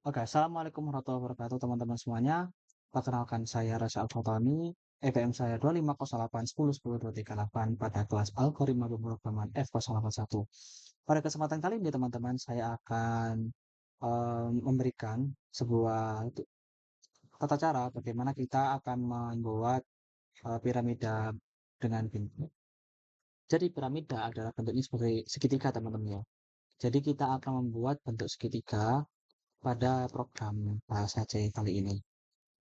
Oke, assalamualaikum warahmatullahi wabarakatuh teman-teman semuanya. Perkenalkan saya Rasa Alfatani, EPM saya 25081010238 pada kelas Algoritma Pemrograman F081. Pada kesempatan kali ini teman-teman, saya akan memberikan sebuah tata cara bagaimana kita akan membuat piramida dengan bentuk. Jadi piramida adalah bentuknya sebagai segitiga teman-teman ya. Jadi kita akan membuat bentuk segitiga pada program bahasa C kali ini.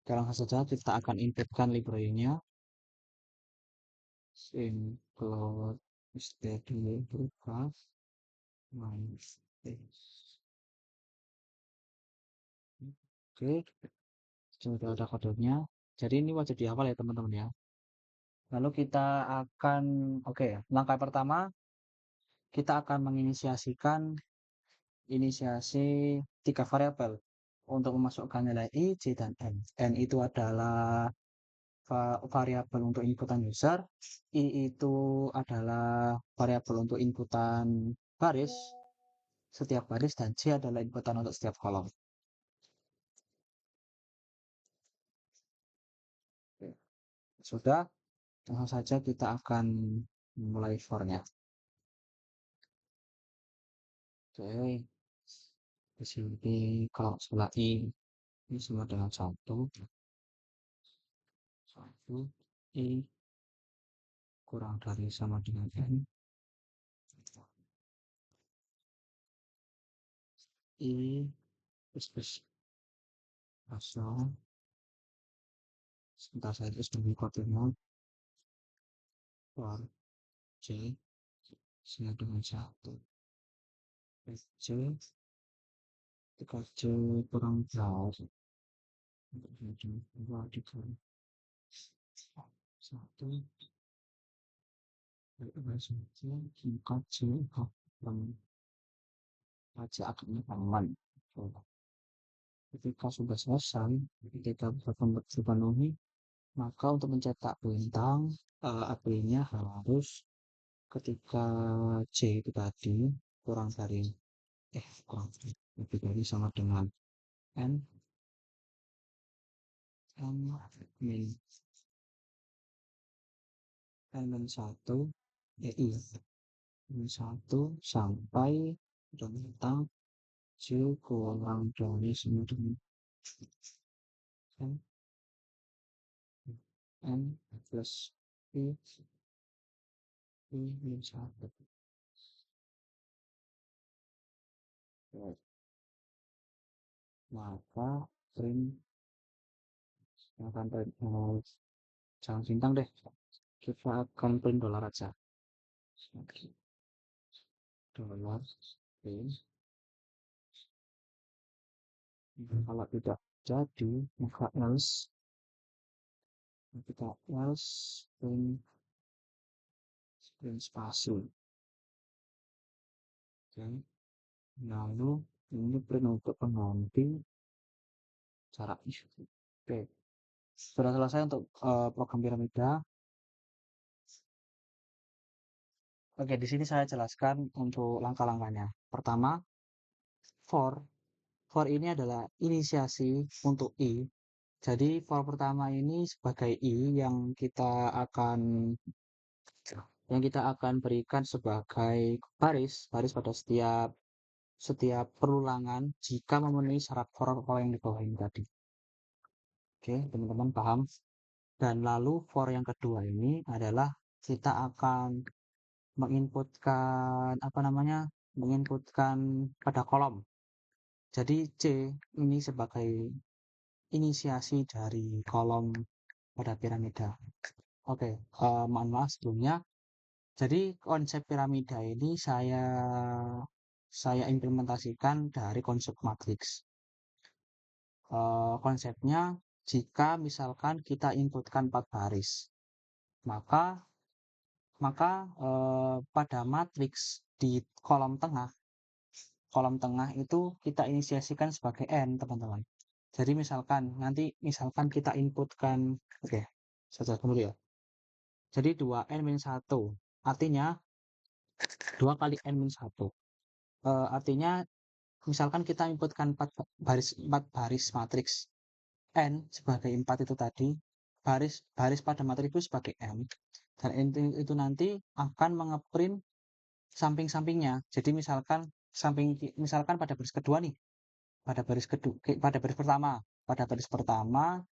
Langsung saja kita akan inputkan library-nya. Include steady graph Oke, sudah ada kodenya. Jadi ini wajib dihafal ya teman-teman ya. Lalu kita akan, langkah pertama kita akan menginisiasikan inisiasi 3 variabel untuk memasukkan nilai I, J, dan N. N itu adalah variabel untuk inputan user, I itu adalah variabel untuk inputan baris, setiap baris, dan J adalah inputan untuk setiap kolom. Sudah, langsung saja kita akan mulai for-nya. Oke, di sini kalau sebelah ini sama dengan 1, I kurang dari sama dengan N, I plus kosong, sebentar saya terus menunggu kodenya, for J sama dengan 1, J 3J kurang jauh, 2 dikali 1, 4J akan aman. Ketika sudah selesai, ketika terpenuhi, maka untuk mencetak bintang AP-nya harus ketika J itu tadi kurang dari lebih dari sama dengan N min 1 I min 1 sampai bintang J kurang dari sama dengan N plus I min 1. Maka print akan print jangan bintang deh, kita akan print dolar aja, dolar print. Kalau tidak jadi maka else kita print spasi. Oke, lalu ini print untuk pengganti cara oke, sudah selesai untuk program piramida. Oke, di sini saya jelaskan untuk langkah-langkahnya. Pertama, for ini adalah inisiasi untuk I. Jadi for pertama ini sebagai I yang kita akan berikan sebagai baris pada setiap perulangan jika memenuhi syarat for yang di bawah ini tadi. Oke, teman-teman paham? Dan lalu for yang kedua ini adalah kita akan menginputkan pada kolom. Jadi C ini sebagai inisiasi dari kolom pada piramida. Oke, mohon maaf sebelumnya. Jadi konsep piramida ini saya implementasikan dari konsep matriks. Konsepnya jika misalkan kita inputkan 4 baris, maka pada matriks di kolom tengah itu kita inisiasikan sebagai N, teman-teman. Jadi misalkan kita inputkan, saya jelaskan dulu ya. Jadi 2n-1, artinya 2 kali n-1. Artinya misalkan kita inputkan 4 baris matriks N sebagai 4 itu tadi, baris pada matriks itu sebagai N, dan itu nanti akan mengeprint samping-sampingnya. Jadi misalkan pada baris kedua nih, pada baris pertama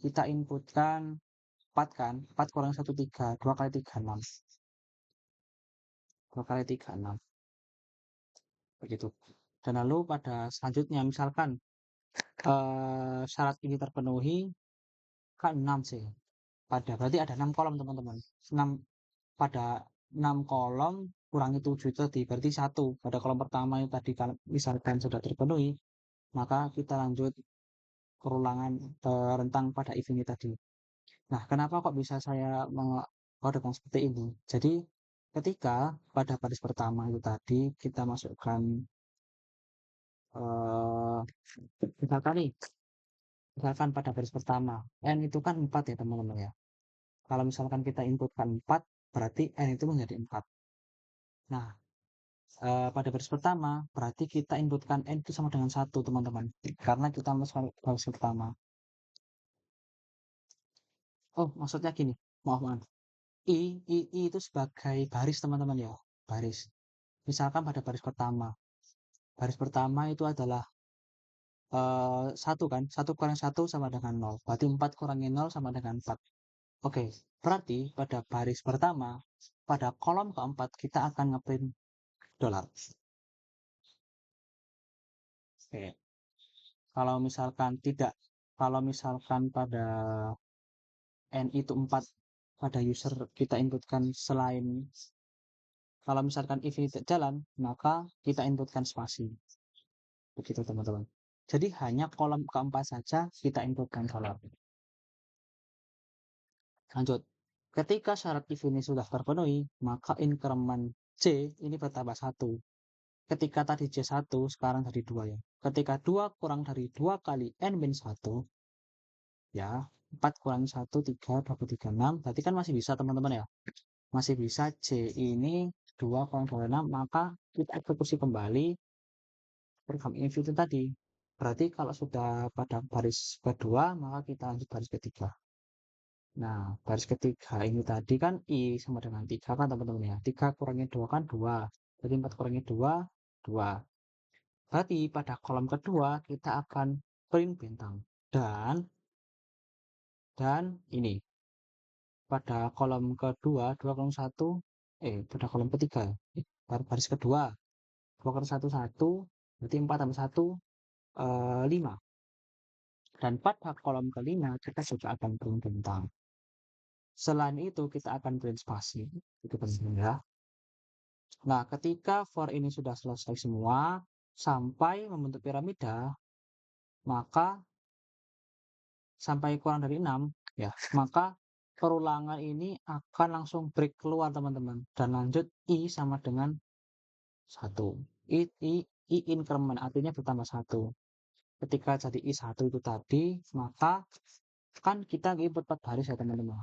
kita inputkan 4 kan, 4 kurang 1 3, 2 kali 3 6. 2 kali 3 6. Begitu. Dan lalu pada selanjutnya misalkan syarat ini terpenuhi, kan 6 sih. Berarti ada 6 kolom teman-teman. 6 pada 6 kolom kurangi 7 itu tadi, berarti 1. Pada kolom pertama yang tadi kalau misalkan sudah terpenuhi, maka kita lanjut perulangan rentang pada if ini tadi. Nah, kenapa kok bisa saya mengkodekan seperti ini? Jadi, ketika pada baris pertama itu tadi kita masukkan eh misalkan pada baris pertama n itu kan 4 ya teman-teman ya. Kalau misalkan kita inputkan 4, berarti n itu menjadi 4. Nah, pada baris pertama berarti kita inputkan n itu sama dengan 1 teman-teman, karena kita masuk baris pertama. Oh, maksudnya gini, maaf maaf. I itu sebagai baris teman-teman ya, baris. Misalkan pada baris pertama itu adalah 1 kan, 1 kurang 1 sama dengan 0, berarti 4 kurangi 0 sama dengan 4. Oke, berarti pada baris pertama, pada kolom keempat kita akan ngeprint dolar. Oke, kalau misalkan pada n itu 4, pada user kita inputkan kalau misalkan if ini tidak jalan, maka kita inputkan spasi. Begitu teman-teman. Jadi hanya kolom keempat saja kita inputkan dolar. Lanjut. Ketika syarat if ini sudah terpenuhi, maka increment C ini bertambah 1. Ketika tadi C1, sekarang jadi 2 ya. Ketika 2 kurang dari 2 kali N min 1, ya, 4 kurang 1, 3, 23, 6, berarti kan masih bisa teman-teman ya. Masih bisa C ini 2 kurang 26, maka kita eksekusi kembali program if itu tadi. Berarti kalau sudah pada baris kedua, maka kita lanjut baris ketiga. Nah, baris ketiga ini tadi kan I sama dengan 3 kan teman-teman ya. 3 kurangi 2 kan 2. Jadi 4 kurangi 2, 2. Berarti pada kolom kedua kita akan print bintang. Dan ini. Pada kolom kedua, 2 kurang 1. Pada kolom ketiga. Baris kedua. 2 kurang 1, 1. Berarti 4 tambah 1, 5. Dan pada kolom kelima kita juga akan print bintang. Selain itu kita akan print spasi. Itu penting ya. Nah, ketika for ini sudah selesai semua sampai membentuk piramida, maka sampai kurang dari 6 ya, maka perulangan ini akan langsung break keluar teman-teman dan lanjut I sama dengan 1. I increment artinya bertambah 1. Ketika jadi I1 itu tadi, maka kan kita input 4 baris ya teman-teman.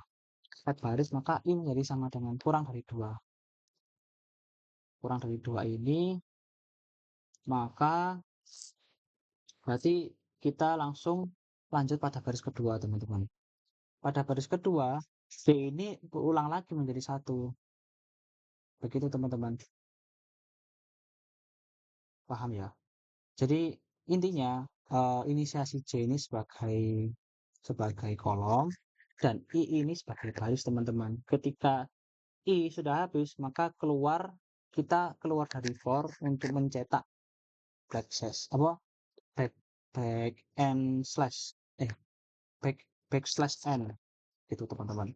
4 baris maka I menjadi sama dengan kurang dari 2. Kurang dari 2 ini maka berarti kita langsung lanjut pada baris kedua teman-teman. Pada baris kedua B ini berulang lagi menjadi 1. Begitu teman-teman. Paham ya? Jadi intinya inisiasi J ini sebagai kolom dan I ini sebagai baris teman-teman. Ketika I sudah habis maka kita keluar dari for untuk mencetak back back and slash backslash n gitu teman-teman.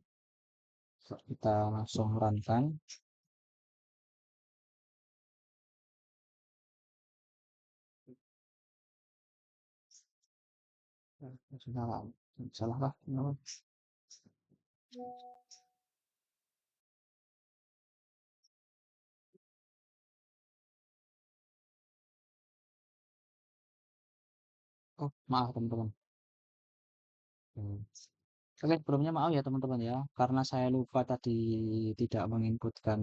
Kita langsung run kan. Salah lah. Oh, maaf teman-teman. Oke, sebelumnya maaf ya teman-teman ya, karena saya lupa tadi tidak menginputkan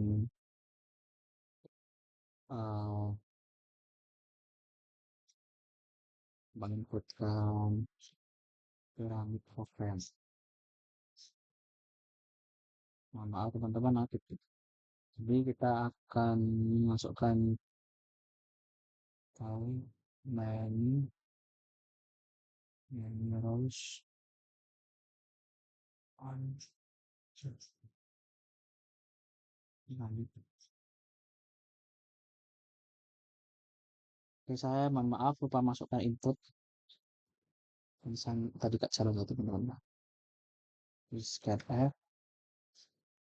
menginputkan pyramid program. Mohon maaf teman-teman, jadi kita akan memasukkan tahu many rows on pyramid. Oke, saya mohon maaf lupa masukkan input. Tadi Kak jalan satu teman-teman. Scan F,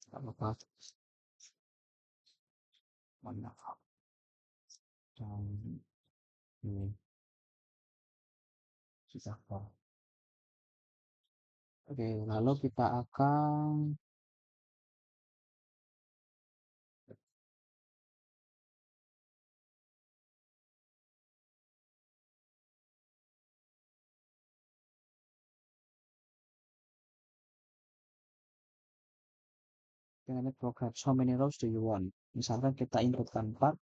tak apa-apa. Mohon maaf. Dan ini sudah. Oke, lalu kita akan pyramid program. How many rows do you want? Misalkan kita inputkan 4,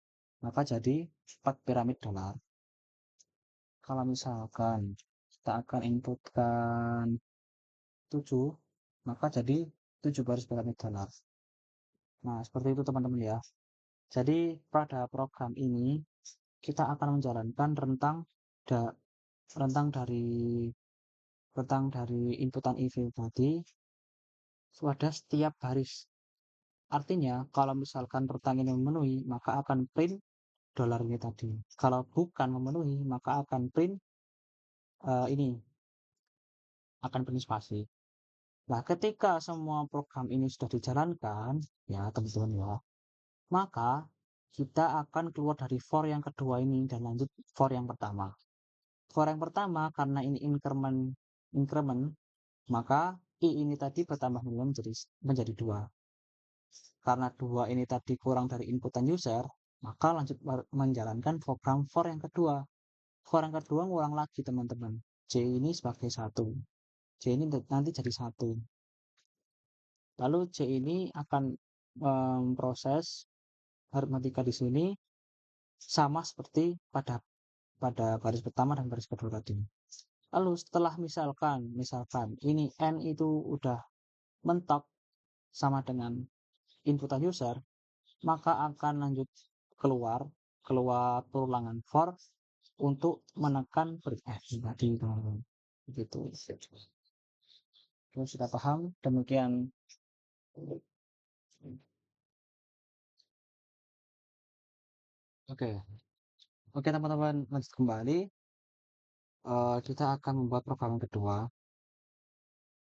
maka jadi 4 piramid dolar. Kalau misalkan kita akan inputkan 7, maka jadi 7 baris piramid dolar. Nah, seperti itu teman-teman ya. Jadi pada program ini kita akan menjalankan rentang dari inputan EV tadi pada setiap baris. Artinya kalau misalkan rentang ini memenuhi, maka akan print dolar ini tadi. Kalau bukan memenuhi, maka akan print ini akan print spasi. Nah, ketika semua program ini sudah dijalankan, ya teman-teman ya, maka kita akan keluar dari for yang kedua ini dan lanjut for yang pertama. For yang pertama karena ini increment, maka i ini tadi bertambah menjadi 2. Karena 2 ini tadi kurang dari inputan user, maka lanjut menjalankan program for yang kedua. For yang kedua ngulang lagi teman-teman. C ini sebagai 1. C ini nanti jadi 1. Lalu C ini akan memproses aritmatika di sini sama seperti pada baris pertama dan baris kedua tadi. Lalu setelah misalkan ini N itu udah mentok sama dengan inputan user, maka akan lanjut keluar perulangan for untuk menekan tadi begitu. Terus sudah paham? Demikian. Oke teman-teman, lanjut kembali. Kita akan membuat program yang kedua.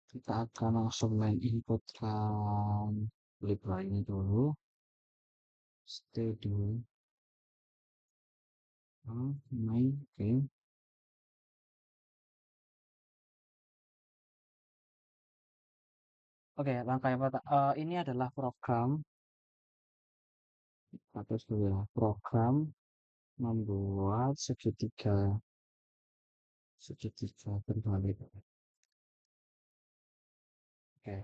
Kita akan langsung inputkan libra ini dulu. Studio main game. Oke, langkah yang pertama ini adalah program membuat segitiga terbalik. Oke,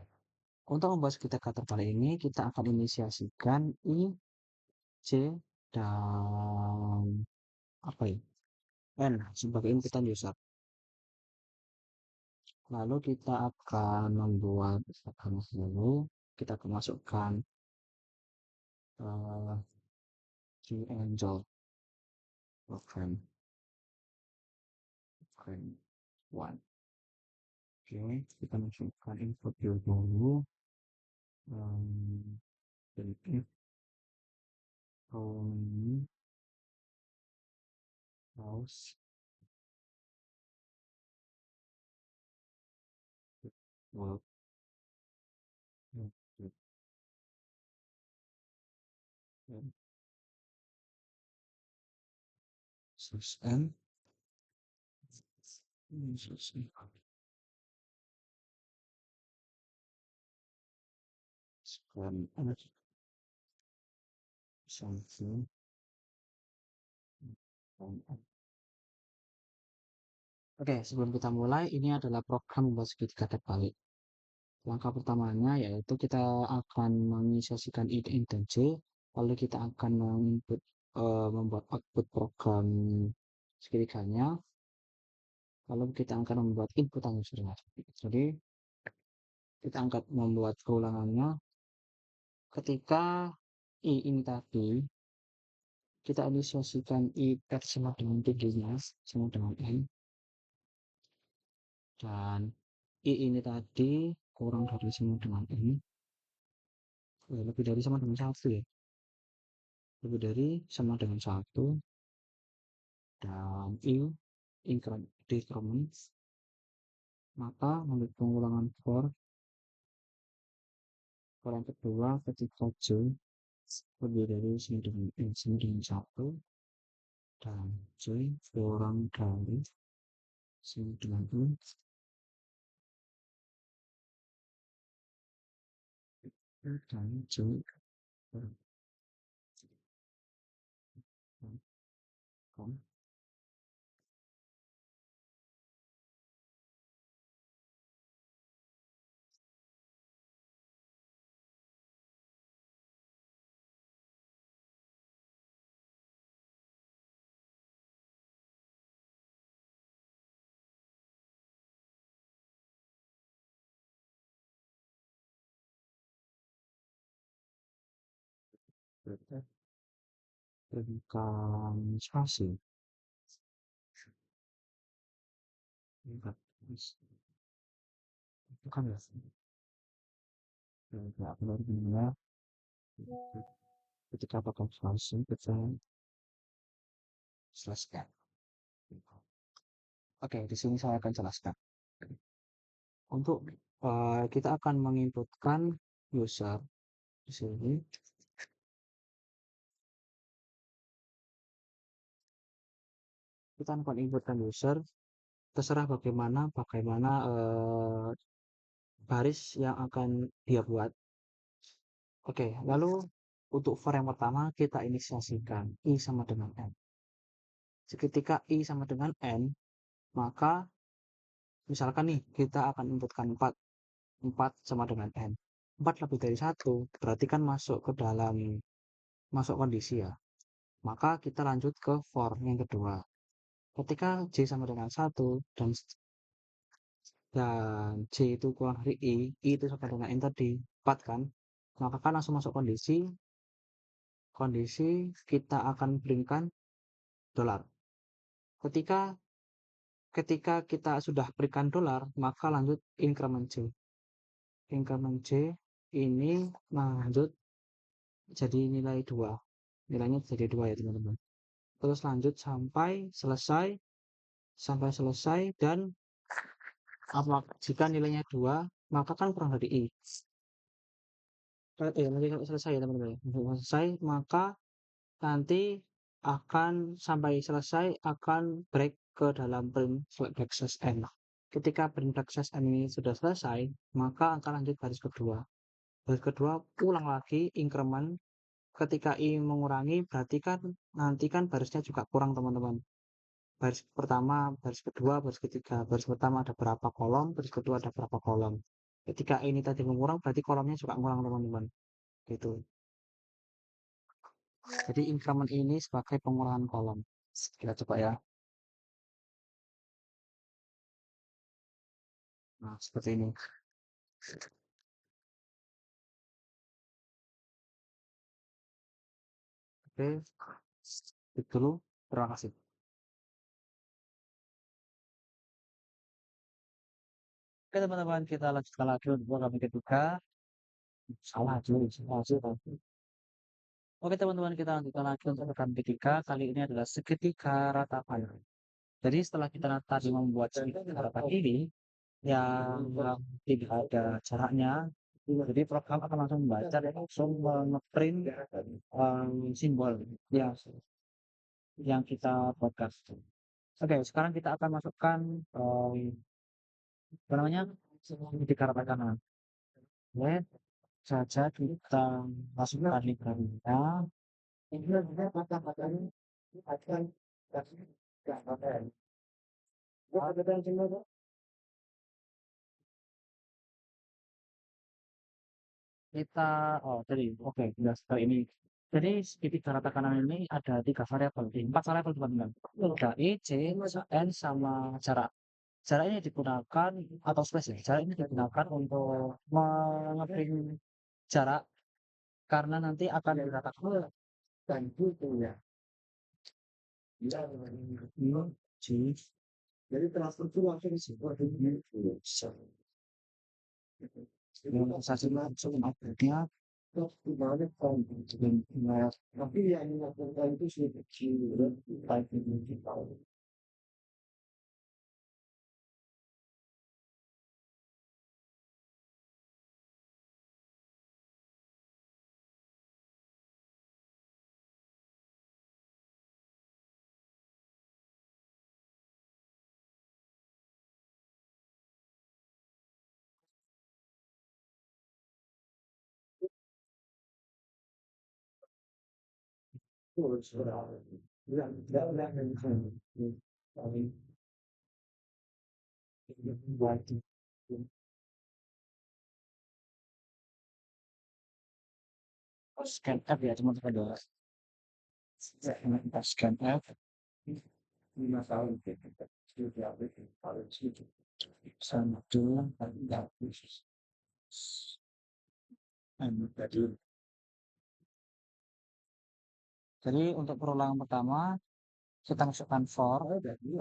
untuk membuat segitiga terbalik ini kita akan inisiasikan I, J, dan apa ya? N sebagai inputan user. Lalu kita akan membuat dulu, kita akan masukkan Angel program 1. Oke, kita masukkan input dulu. If only mouse work system something. Oke, sebelum kita mulai, ini adalah program membuat segitiga terbalik. Langkah pertamanya yaitu kita akan menginisiasikan id dan c, lalu kita akan membuat output program segitiganya. lalu kita akan membuat input user. Jadi kita akan membuat keulangannya ketika i ini tadi kita inisiasikan i sama dengan tingginya sama dengan n, dan i ini tadi kurang dari sama dengan n, lebih dari sama dengan 1 ya, lebih dari sama dengan 1, dan i decrement, maka menurut pengulangan for yang kedua ketika j lebih dari sama dengan n sama dengan 1 dan j kurang dari sama dengan n, dan j kurang. Berikan spasi enggak itu kan ya enggak benar benar ketika pakai spasi kita jelaskan. Oke, di sini saya akan jelaskan untuk kita akan menginputkan user di sini. Kita akan inputkan user, terserah bagaimana baris yang akan dia buat. Oke, lalu untuk for yang pertama kita inisiasikan i sama dengan n. Ketika i sama dengan n, maka misalkan nih kita akan inputkan 4 sama dengan n. 4 lebih dari 1 berarti kan masuk kondisi ya. Maka kita lanjut ke for yang kedua. Ketika j sama dengan 1 dan j itu kurang dari i itu sama dengan n tadi 4 kan, maka kan langsung masuk kondisi kita akan berikan dolar. Ketika kita sudah berikan dolar, maka lanjut increment j. Increment j ini lanjut jadi nilai 2. Nilainya jadi 2 ya teman-teman. Terus lanjut sampai selesai dan jika nilainya 2, maka kan kurang dari i. Nanti sampai selesai ya teman-teman. Selesai, maka nanti sampai selesai akan break ke dalam print backslash n. Ketika print backslash n ini sudah selesai, maka akan lanjut baris kedua. Baris kedua ulang lagi increment. Ketika i mengurangi berarti kan nanti kan barisnya juga kurang teman-teman. Baris pertama, baris kedua, baris ketiga. Baris pertama ada berapa kolom, baris kedua ada berapa kolom. Ketika ini tadi mengurang berarti kolomnya juga kurang teman-teman. Gitu. Jadi increment ini sebagai pengurangan kolom. Kita coba ya. Nah, seperti ini. Oke, itu dulu. Terima kasih. Oke teman-teman, kita lanjutkan lagi untuk program ketiga. Salah dulu, salah. Oke teman-teman, kita lanjutkan lagi untuk program ketiga. Kali ini adalah segitiga ratapan. Jadi setelah kita tadi membuat segitiga ratapan ini, yang tidak ada jaraknya, jadi program akan langsung membaca dan langsung nge-print simbol yang kita buatkan. Oke, sekarang kita akan masukkan apa namanya segitiga ratakan. Oke, saja kita masukkan library-nya. Jadi oke, jelas seperti ini. Jadi segitiga rata kanan ini ada 3 variabel, 4 variabel teman-teman. Ada i, j, n sama jarak. Jarak ini digunakan atau space ya, jarak ini digunakan untuk mengeprint jarak karena nanti akan dikatakan dan gitu ya. Ya, G. Jadi transfer itu langsung sebuah dunia bisa. Yang saya langsung update-nya di mana kan dengan tapi yang dilakukan itu sudah kecil dan type ini kita. Itu sebenarnya yang tidak yang kami buat scan app ya teman-teman ya. Kita scan app 5 tahun kita sudah harus itu satu tidak khusus tadi. Jadi untuk perulangan pertama kita masukkan for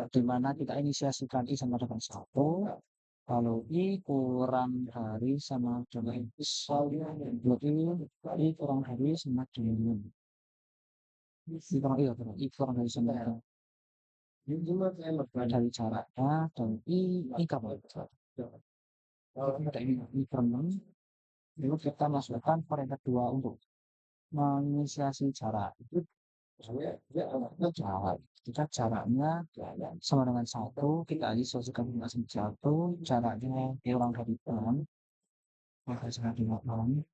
di mana kita inisiasikan i sama dengan 1, lalu i kurang dari sama dengan i kurang dari sama dengan i kurang dari sama dengan dari caranya dan i kapan kita ini i kurang lalu kita masukkan for yang kedua untuk menginisiasi jarak itu jarak kita jaraknya sama dengan 1 kita inisiasikan dengan 1 jaraknya kurang dari 6 maka sangat dengan 6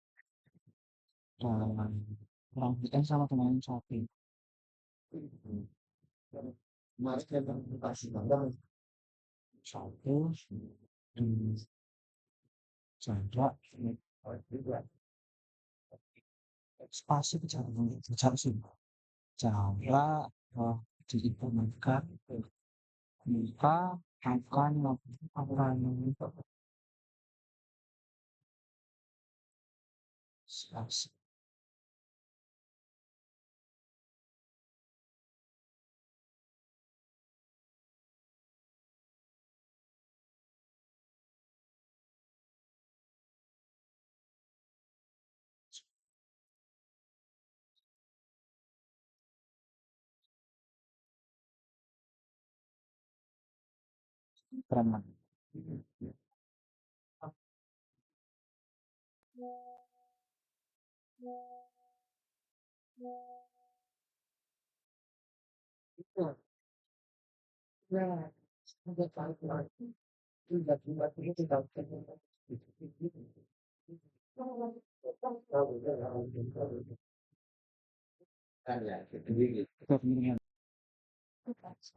dan kurang dari n sama dengan 1 mari kita kasih tanda 1 dan jarak spasi bicara sih jarak diimplementkan maka akan spasi preman. Nah, sampai lagi tiba-tiba itu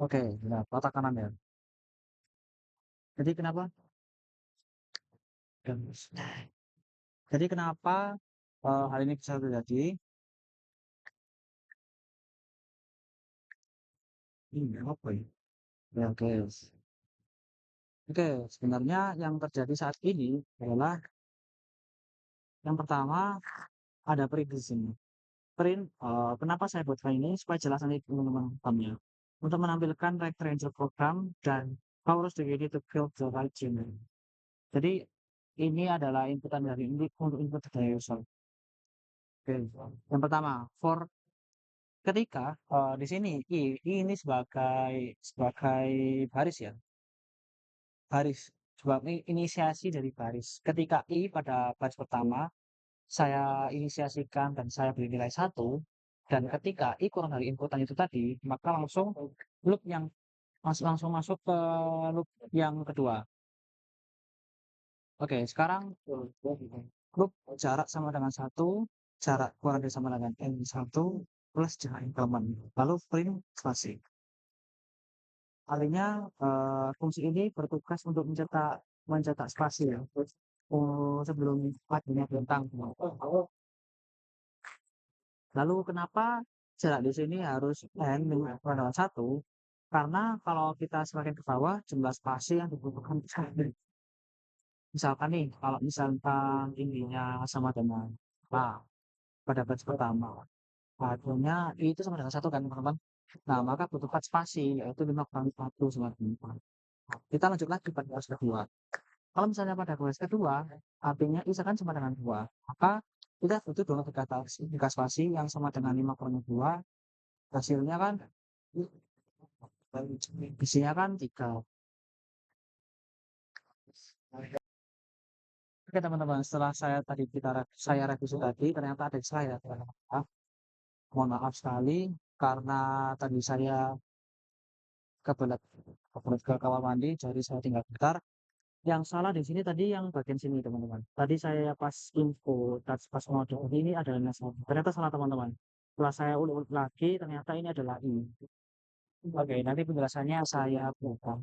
oke, nah, patah kanan ya. Jadi kenapa? Jadi kenapa hal ini bisa terjadi? Ini apa ya? Ya, oke. Oke, sebenarnya yang terjadi saat ini adalah yang pertama ada print di sini. Print, kenapa saya buat file ini supaya jelas nanti teman-teman pahamnya. Untuk menampilkan rectangle program dan how the way to build the right channel. Jadi ini adalah inputan dari ini untuk input dari user. Oke, yang pertama for ketika di sini i ini sebagai baris ya, baris sebagai inisiasi dari baris. Ketika i pada baris pertama saya inisiasikan dan saya beri nilai 1 dan ketika i kurang dari inputan itu tadi, maka langsung loop yang langsung masuk ke loop yang kedua. Oke, sekarang loop jarak sama dengan 1, jarak kurang dari sama dengan n1 plus jarak increment. Lalu print spasi. Artinya fungsi ini bertugas untuk mencetak spasi ya. Sebelum adanya bentang. Lalu kenapa jarak di sini harus n kurang dengan 1? Karena kalau kita semakin ke bawah, jumlah spasi yang dibutuhkan misalkan nih, kalau misalkan tingginya sama dengan A pada baris pertama, hasilnya I itu sama dengan 1 kan teman-teman. Nah, maka butuhkan spasi, yaitu 5 kali 1 sama dengan 4. Kita lanjut lagi pada baris kedua. Kalau misalnya pada baris kedua, artinya I kan sama dengan 2, maka kita butuh dong tiga spasi yang sama dengan 5 kurang 2, hasilnya kan isinya kan 3. Oke teman-teman, setelah saya revisi tadi, ternyata ada salah ya. Mohon maaf sekali karena tadi saya kebelet kebelet ke kamar mandi, jadi saya tinggal bentar. Yang salah di sini tadi yang bagian sini teman-teman. Tadi saya pas pas mau coba ini adalah yang salah. Ternyata salah teman-teman. Setelah saya ulik-ulik lagi, ternyata ini adalah I. Oke, nanti penjelasannya saya buka.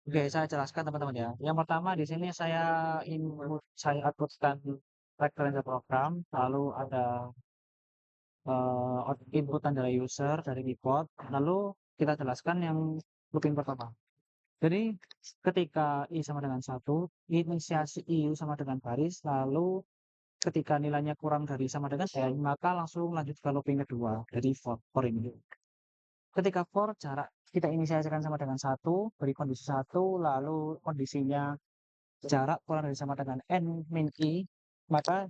Oke, saya jelaskan teman-teman ya. Yang pertama di sini saya uploadkan referensi program, lalu ada inputan dari user, dari report, lalu kita jelaskan yang looping pertama. Jadi ketika I sama dengan 1, inisiasi IU sama dengan baris, lalu ketika nilainya kurang dari sama dengan N, maka langsung lanjut ke looping kedua, dari for ini. Ketika for jarak kita inisiasikan sama dengan 1, beri kondisi 1, lalu kondisinya jarak kurang dari sama dengan N min I, maka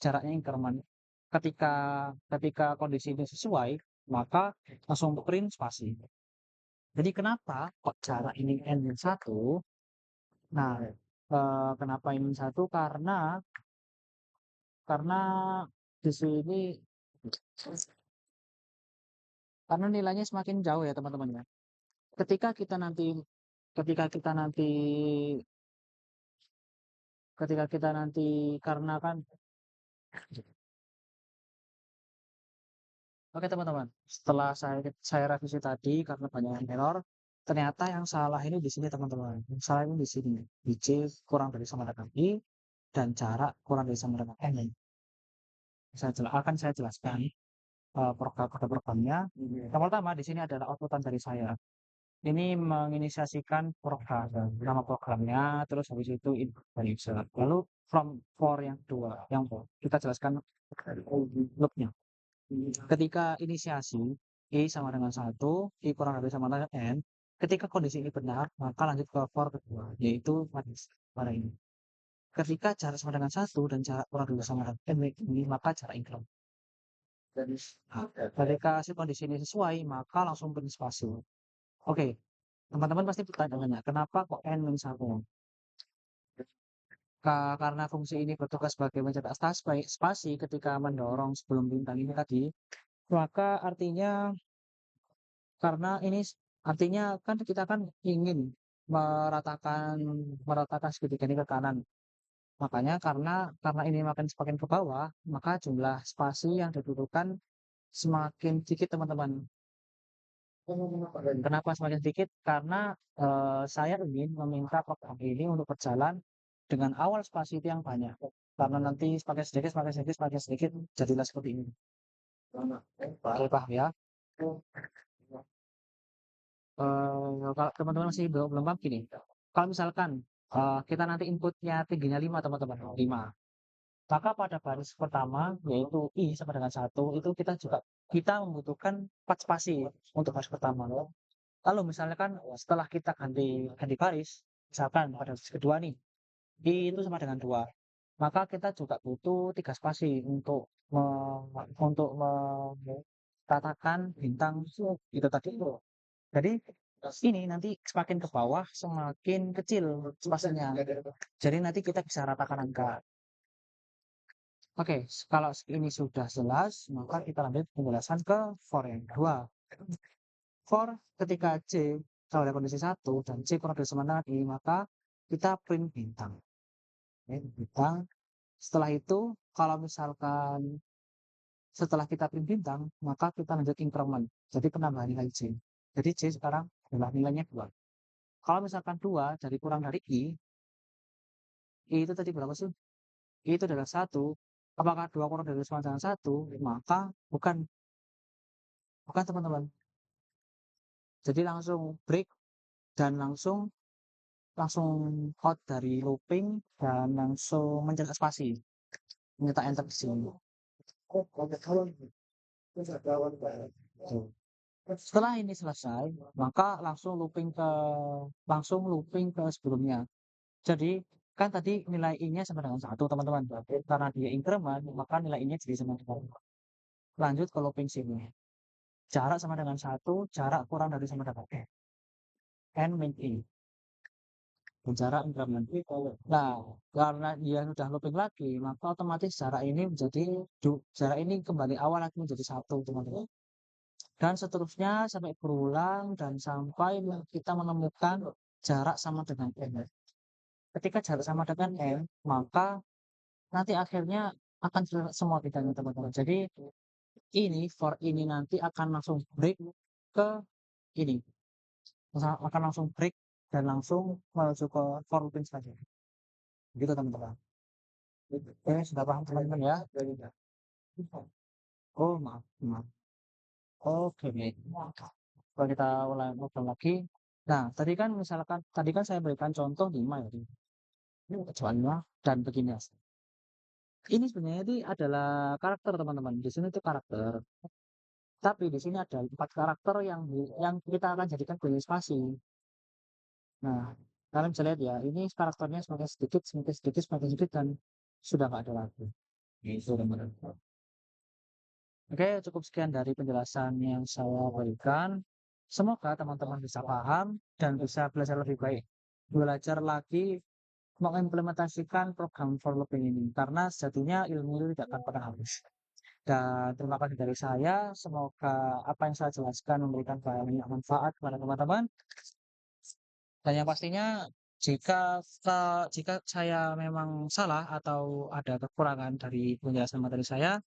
jaraknya increment. Ketika ketika kondisi ini sesuai, maka langsung print spasi. Jadi kenapa kok jarak ini N min 1? Nah, kenapa ini 1? Karena di sini karena nilainya semakin jauh ya teman-teman ya. Ketika kita nanti ketika kita nanti ketika kita nanti karena kan oke teman-teman, setelah saya revisi tadi karena banyak yang error, ternyata yang salah ini di sini teman-teman. Yang salah ini di sini. Di C kurang dari sama dengan I dan jarak kurang dari sama dengan N. Akan saya jelaskan kode programnya. Yang pertama di sini adalah outputan dari saya. Ini menginisiasikan program, nama programnya, terus habis itu input dari user. Lalu for yang kedua, yang kita jelaskan loopnya. Ketika inisiasi I sama dengan 1, I kurang dari sama dengan N, ketika kondisi ini benar, maka lanjut ke for kedua, yaitu pada ini. Ketika jarak sama dengan 1 dan jarak kurang dari sama dengan N ini, maka jarak increment. Ketika kondisi ini sesuai, maka langsung spasi. Oke, teman-teman pasti bertanya, kenapa kok N min 1? Karena fungsi ini bertugas sebagai mencetak spasi ketika mendorong sebelum bintang ini tadi, maka artinya kan kita kan ingin meratakan meratakan segitiga ini ke kanan. Makanya karena ini makin semakin ke bawah, maka jumlah spasi yang dibutuhkan semakin sedikit teman-teman. Kenapa semakin sedikit? Karena saya ingin meminta program ini untuk berjalan dengan awal spasi itu yang banyak. Karena nanti semakin sedikit, jadilah seperti ini. Oke, paham ya? Kalau teman-teman masih belum belum paham gini, kalau misalkan kita nanti inputnya tingginya 5 teman-teman, 5. Maka pada baris pertama yaitu I sama dengan 1 itu kita membutuhkan 4 spasi untuk baris pertama. Lalu misalkan setelah kita ganti ganti baris, misalkan pada baris kedua nih, I itu sama dengan 2. Maka kita juga butuh 3 spasi untuk meratakan bintang itu tadi. Jadi ini nanti semakin ke bawah semakin kecil spasinya. Jadi nanti kita bisa ratakan angka. Oke, kalau ini sudah jelas, maka kita lanjut penjelasan ke for yang kedua. For ketika C pada kondisi 1 dan C kurang dari sama dengan I, maka kita print bintang. Oke, bintang. Setelah itu, kalau misalkan setelah kita print bintang, maka kita lanjut increment. Jadi penambahan nilai C. Jadi C sekarang adalah nilainya 2. Kalau misalkan 2 jadi kurang dari I itu tadi berapa sih? itu adalah satu, apakah 2 kurang dari sama dengan satu, maka bukan bukan teman-teman. Jadi langsung break dan langsung langsung out dari looping dan langsung mencetak spasi, mencetak enter di sini. Tuh. Setelah ini selesai, maka langsung looping ke sebelumnya. Jadi, kan tadi nilai I-nya sama dengan satu teman-teman, karena dia increment, maka nilai I-nya jadi sama dengan lanjut ke looping sini. Jarak sama dengan satu, jarak kurang dari sama dengan N min I, dan jarak increment. Nah, karena dia sudah looping lagi, maka otomatis jarak ini kembali awal lagi menjadi satu teman-teman. Dan seterusnya sampai berulang dan sampai kita menemukan jarak sama dengan N. Ketika jarak sama dengan N, maka nanti akhirnya akan semua bidangnya teman-teman. Jadi for ini nanti akan langsung break ke ini. Akan langsung break dan langsung menuju ke for looping selanjutnya. Gitu teman-teman. Oke, sudah paham teman-teman ya? Oh, maaf, maaf. Oke, baik. Kalau kita ulang ngobrol lagi. Nah, tadi kan saya berikan contoh 5 ya. Ini kecualinya dan begini. Ini sebenarnya ini adalah karakter teman-teman. Di sini itu karakter. Tapi di sini ada 4 karakter yang kita akan jadikan bunyi spasi. Nah, kalian bisa lihat ya, ini karakternya semakin sedikit, semakin sedikit, semakin sedikit, dan sudah nggak ada lagi. Gitu, teman-teman. Oke, cukup sekian dari penjelasan yang saya berikan. Semoga teman-teman bisa paham dan bisa belajar lebih baik. Belajar lagi mengimplementasikan program for looping ini. Karena sejatinya ilmu itu tidak akan pernah habis. Dan terima kasih dari saya. Semoga apa yang saya jelaskan memberikan banyak manfaat kepada teman-teman. Dan yang pastinya jika saya memang salah atau ada kekurangan dari penjelasan materi saya,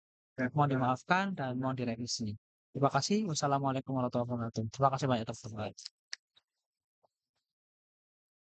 mohon dimaafkan dan mohon direvisi. Terima kasih. Wassalamualaikum warahmatullahi wabarakatuh. Terima kasih banyak teman-teman.